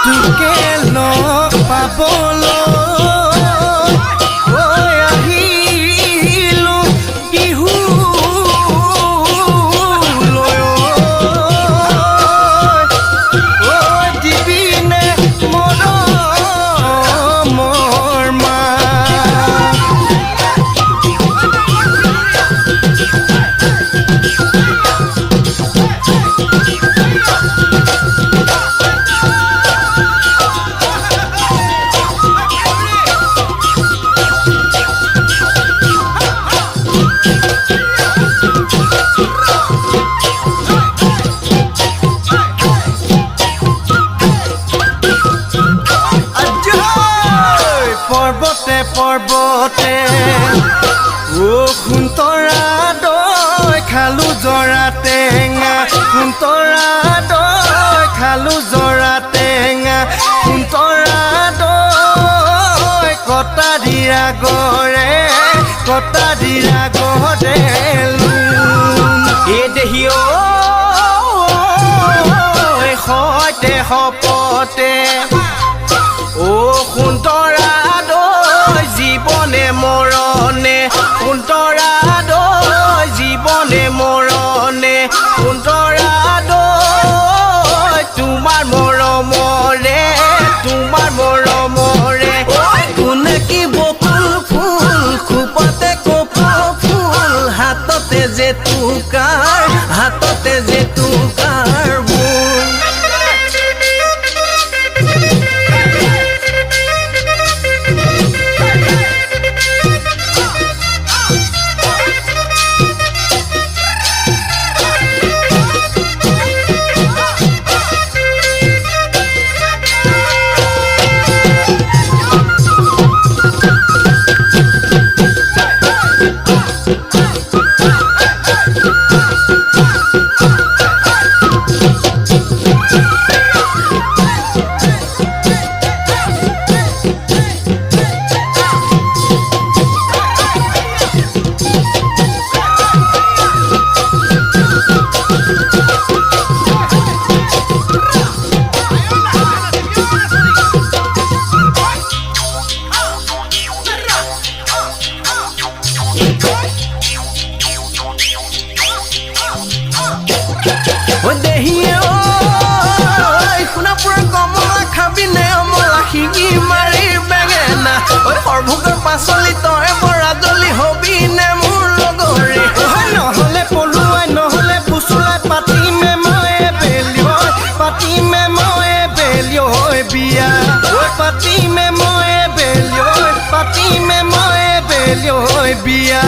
তোকে লগ পাবলৈ আহিলো বিহু দিবিনে মৰমৰ মা পৰ্বতে পৰ্বতে সোণতৰা দৈ খালো জৰা টেঙা সোণতৰা দৈ খালো জৰা টেঙা সোণতৰা দৈ কটাৰীয়া গৰে এই দেহি সৈতে সপতে সোণতৰা দৈ জীৱনে মৰণে সোণতৰা দৈ জীৱনে মৰণে সোণতৰা দৈ তোমাৰ মৰমৰে কোনে কি বকুল ফুল খোপতে কপৌ ফুল হাততে জেতুকাৰ বোল সৰ্বভোগৰ পাচলি তই বৰাদলি হবি নে মোৰ লগৰে নহলে পলুৱাই নহলে ফুচুলাই পাতিমে মই বিয়া পাতিমে মই বিয়া